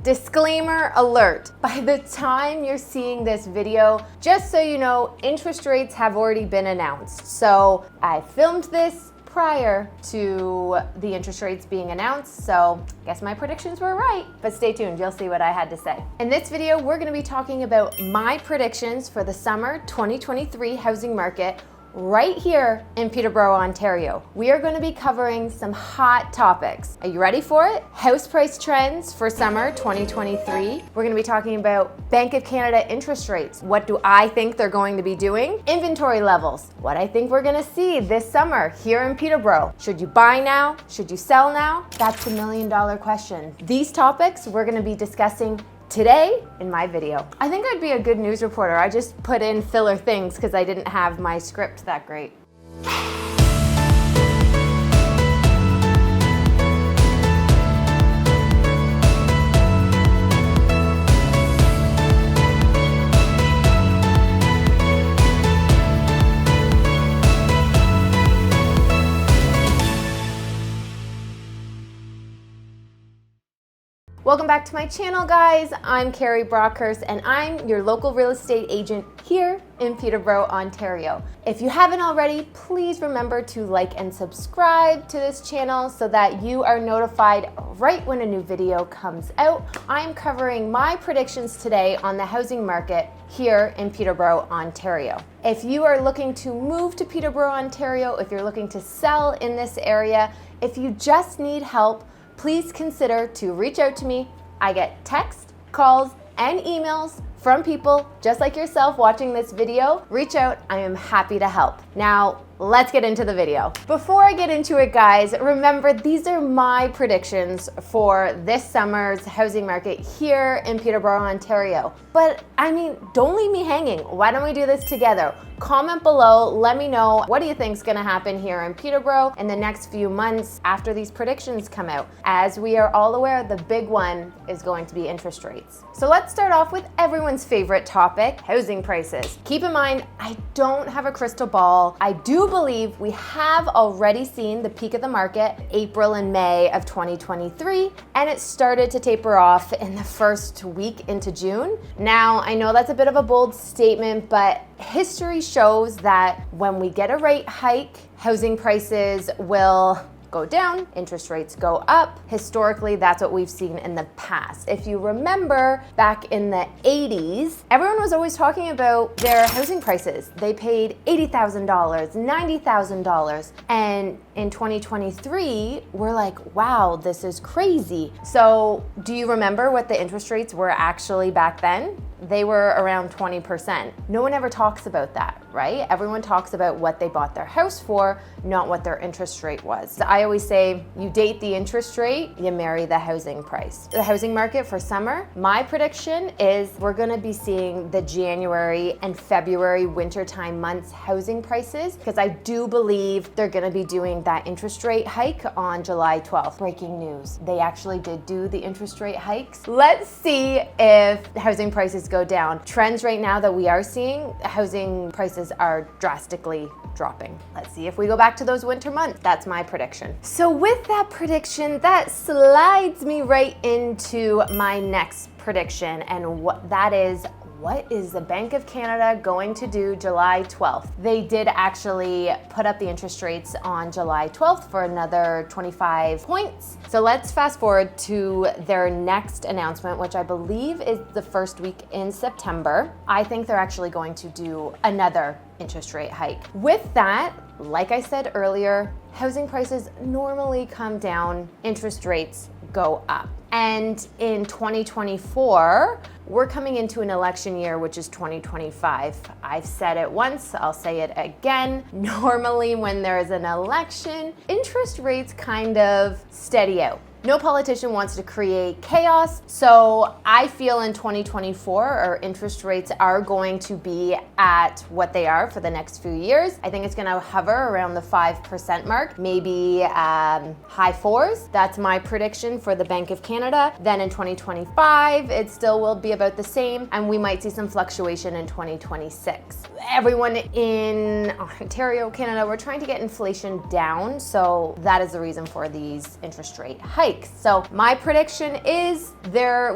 Disclaimer alert. By the time you're seeing this video, just so you know, interest rates have already been announced. So I filmed this prior to the interest rates being announced, so I guess my predictions were right. But stay tuned, you'll see what I had to say. In this video, we're gonna be talking about my predictions for the summer 2023 housing market right here in Peterborough, Ontario. We are going to be covering some hot topics. Are you ready for it? House price trends for summer 2023. We're going to be talking about Bank of Canada interest rates. What do I think they're going to be doing? Inventory levels. What I think we're going to see this summer here in Peterborough. Should you buy now? Should you sell now? That's the million-dollar question. These topics we're going to be discussing today in my video. I think I'd be a good news reporter. I just put in filler things because I didn't have my script that great. Welcome back to my channel, guys. I'm Carrie Brockhurst and I'm your local real estate agent here in Peterborough, Ontario. If you haven't already, please remember to like and subscribe to this channel so that you are notified right when a new video comes out. I'm covering my predictions today on the housing market here in Peterborough, Ontario. If you are looking to move to Peterborough, Ontario, if you're looking to sell in this area, if you just need help, please consider to reach out to me. I get texts, calls, and emails from people just like yourself watching this video. Reach out, I am happy to help. Now, let's get into the video. Before I get into it, guys, remember these are my predictions for this summer's housing market here in Peterborough, Ontario. But I mean, don't leave me hanging. Why don't we do this together? Comment below, let me know what do you think is gonna happen here in Peterborough in the next few months after these predictions come out. As we are all aware, the big one is going to be interest rates. So let's start off with everyone's favorite topic, housing prices. Keep in mind, I don't have a crystal ball. I do believe we have already seen the peak of the market April and May of 2023, and it started to taper off in the first week into June. Now, I know that's a bit of a bold statement, but history shows that when we get a rate hike, housing prices will go down, interest rates go up. Historically, that's what we've seen in the past. If you remember back in the 80s, everyone was always talking about their housing prices. They paid $80,000, $90,000. And in 2023, we're like, wow, this is crazy. So do you remember what the interest rates were actually back then? They were around 20%. No one ever talks about that, right? Everyone talks about what they bought their house for, not what their interest rate was. So I always say, you date the interest rate, you marry the housing price. The housing market for summer, my prediction is we're gonna be seeing the January and February wintertime months housing prices, because I do believe they're gonna be doing that interest rate hike on July 12th. Breaking news, they actually did do the interest rate hikes. Let's see if housing prices go down. Trends right now that we are seeing, housing prices are drastically dropping. Let's see if we go back to those winter months. That's my prediction. So with that prediction, that slides me right into my next prediction, and what is the Bank of Canada going to do July 12th? They did actually put up the interest rates on July 12th for another 25 points. So let's fast forward to their next announcement, which I believe is the first week in September. I think they're actually going to do another interest rate hike. With that, like I said earlier, housing prices normally come down, interest rates go up. And in 2024, we're coming into an election year, which is 2025. I've said it once, I'll say it again. Normally when there's an election, interest rates kind of steady out. No politician wants to create chaos, so I feel in 2024 our interest rates are going to be at what they are for the next few years. I think it's going to hover around the 5% mark, maybe high fours. That's my prediction for the Bank of Canada. Then in 2025, it still will be about the same, and we might see some fluctuation in 2026. Everyone in Ontario, Canada, we're trying to get inflation down, so that is the reason for these interest rate hikes. Lakes. So my prediction is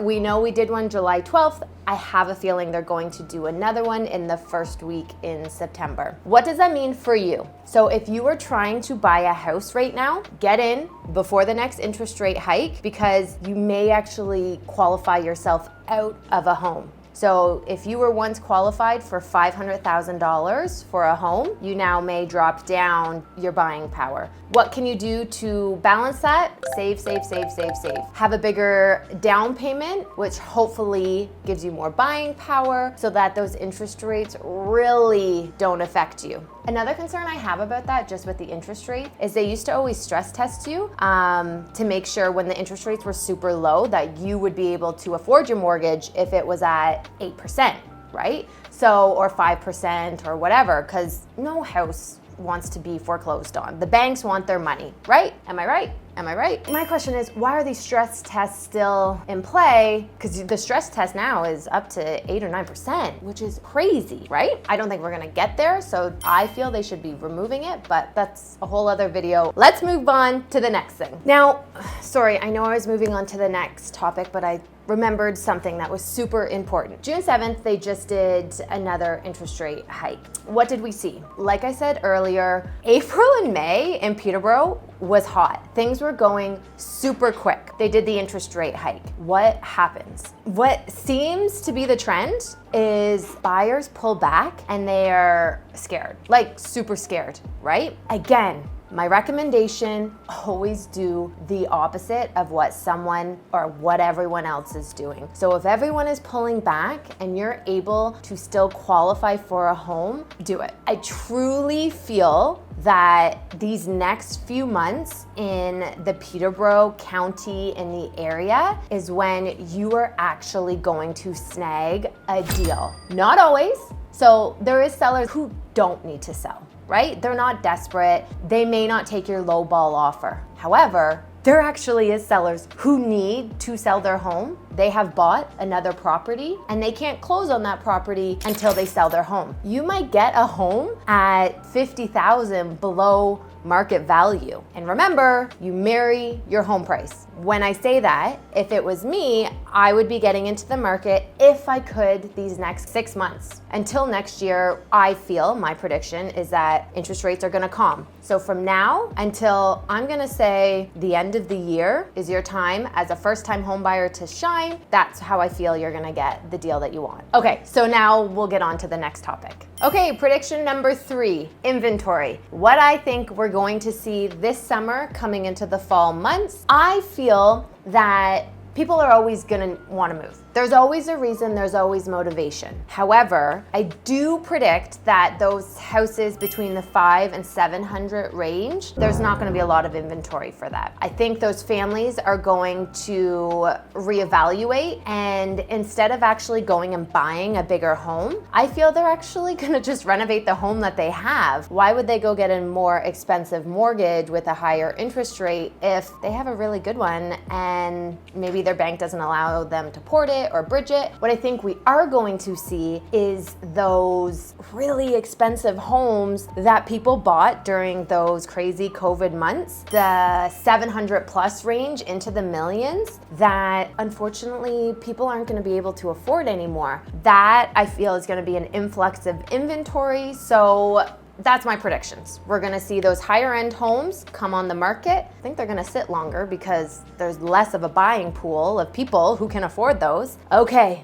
we know we did one July 12th. I have a feeling they're going to do another one in the first week in September. What does that mean for you? So if you are trying to buy a house right now, get in before the next interest rate hike, because you may actually qualify yourself out of a home. So if you were once qualified for $500,000 for a home, you now may drop down your buying power. What can you do to balance that? Save, save, save, save, save. Have a bigger down payment, which hopefully gives you more buying power so that those interest rates really don't affect you. Another concern I have about that, just with the interest rate, is they used to always stress test you to make sure when the interest rates were super low that you would be able to afford your mortgage if it was at 8%, right? So, or 5% or whatever, because no house wants to be foreclosed on. The banks want their money, right? Am I right? Am I right? My question is, why are these stress tests still in play? Because the stress test now is up to 8 or 9%, which is crazy, right? I don't think we're gonna get there, so I feel they should be removing it, but that's a whole other video. Let's move on to the next thing. Now, sorry, I know I was moving on to the next topic, but I remembered something that was super important. June 7th, they just did another interest rate hike. What did we see? Like I said earlier, April and May in Peterborough was hot. Things were going super quick. They did the interest rate hike. What happens? What seems to be the trend is buyers pull back and they are scared, like super scared, right? Again, my recommendation, always do the opposite of what someone or what everyone else is doing. So if everyone is pulling back and you're able to still qualify for a home, do it. I truly feel that these next few months in the Peterborough County in the area is when you are actually going to snag a deal. Not always. So there is sellers who don't need to sell, right? They're not desperate. They may not take your low ball offer. However, there actually is sellers who need to sell their home. They have bought another property and they can't close on that property until they sell their home. You might get a home at $50,000 below market value. And remember, you marry your home price. When I say that, if it was me, I would be getting into the market if I could these next 6 months. Until next year, I feel, my prediction is that interest rates are gonna calm. So from now until I'm gonna say the end of the year is your time as a first-time home buyer to shine. That's how I feel you're gonna get the deal that you want. Okay, so now we'll get on to the next topic. Okay, prediction number 3, inventory. What I think we're going to see this summer coming into the fall months, I feel that people are always gonna wanna move. There's always a reason, there's always motivation. However, I do predict that those houses between the 500 and 700 range, there's not gonna be a lot of inventory for that. I think those families are going to reevaluate, and instead of actually going and buying a bigger home, I feel they're actually gonna just renovate the home that they have. Why would they go get a more expensive mortgage with a higher interest rate if they have a really good one and maybe their bank doesn't allow them to port it or bridge it? What I think we are going to see is those really expensive homes that people bought during those crazy COVID months, the 700 plus range into the millions, that unfortunately people aren't going to be able to afford anymore. That I feel is going to be an influx of inventory. So that's my predictions. We're gonna see those higher end homes come on the market. I think they're gonna sit longer because there's less of a buying pool of people who can afford those. Okay,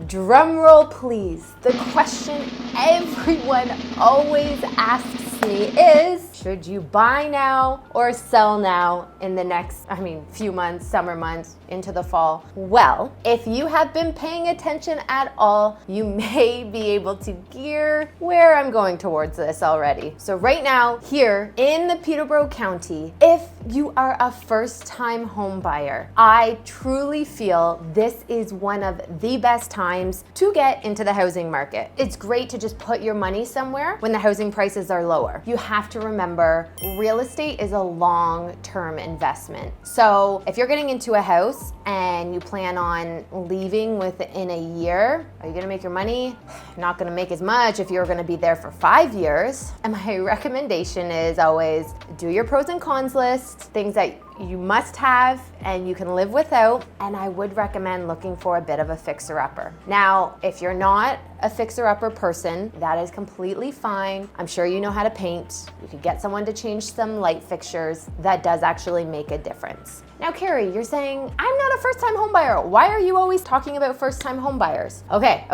drum roll please. The question everyone always asks me is, should you buy now or sell now in the next, few months, summer months, into the fall? Well, if you have been paying attention at all, you may be able to gear where I'm going towards this already. So right now, here in the Peterborough County, if you are a first-time home buyer, I truly feel this is one of the best times to get into the housing market. It's great to just put your money somewhere when the housing prices are lower. You have to remember, real estate is a long-term investment. So if you're getting into a house and you plan on leaving within a year, are you gonna make your money? Not gonna make as much if you're gonna be there for 5 years. And my recommendation is always do your pros and cons list, things that you must have and you can live without, and I would recommend looking for a bit of a fixer-upper. Now, if you're not a fixer-upper person, that is completely fine. I'm sure you know how to paint. You could get someone to change some light fixtures. That does actually make a difference. Now, Carrie, you're saying, I'm not a first-time home buyer. Why are you always talking about first-time home buyers? Okay.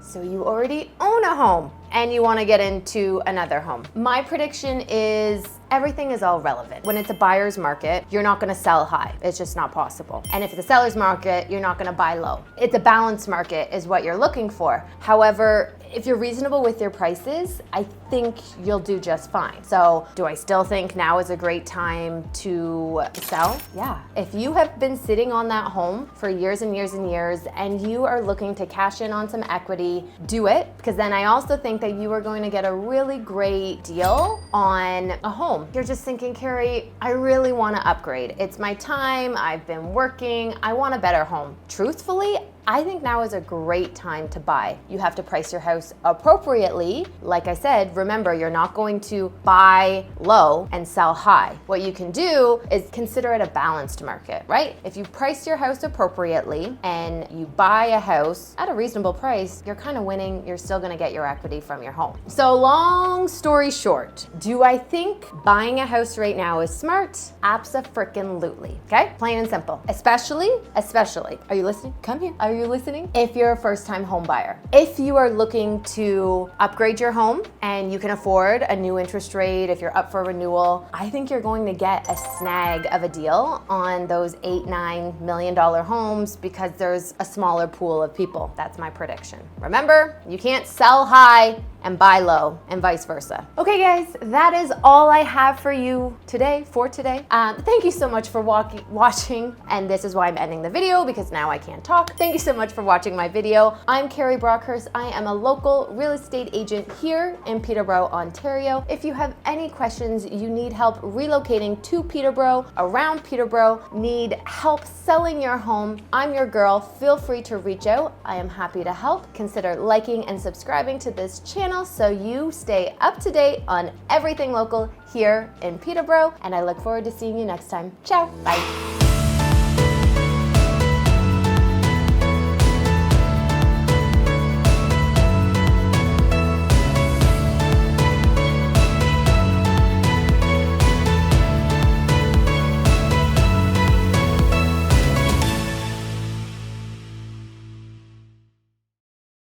So you already own a home and you want to get into another home. My prediction is everything is all relevant. When it's a buyer's market, you're not gonna sell high. It's just not possible. And if it's a seller's market, you're not gonna buy low. It's a balanced market is what you're looking for. However, if you're reasonable with your prices, I think you'll do just fine. So do I still think now is a great time to sell? Yeah. If you have been sitting on that home for years and years and years and you are looking to cash in on some equity, do it. Because then I also think that you are going to get a really great deal on a home. You're just thinking, Carrie, I really want to upgrade. It's my time, I've been working, I want a better home. Truthfully, I think now is a great time to buy. You have to price your house appropriately. Like I said, remember, you're not going to buy low and sell high. What you can do is consider it a balanced market, right? If you price your house appropriately and you buy a house at a reasonable price, you're kind of winning. You're still gonna get your equity from your home. So long story short, do I think buying a house right now is smart? Abso-frickin-lutely, okay? Plain and simple. Especially, are you listening? Come here. Are you listening? If you're a first-time home buyer. If you are looking to upgrade your home and you can afford a new interest rate, if you're up for renewal, I think you're going to get a snag of a deal on those $8-9 million homes because there's a smaller pool of people. That's my prediction. Remember, you can't sell high and buy low and vice versa. Okay guys, that is all I have for you today, Thank you so much for watching, and this is why I'm ending the video because now I can't talk. Thank you so much for watching my video. I'm Carrie Brockhurst. I am a local real estate agent here in Peterborough, Ontario. If you have any questions, you need help relocating to Peterborough, around Peterborough, need help selling your home, I'm your girl. Feel free to reach out. I am happy to help. Consider liking and subscribing to this channel so you stay up to date on everything local here in Peterborough, and I look forward to seeing you next time. Ciao, bye.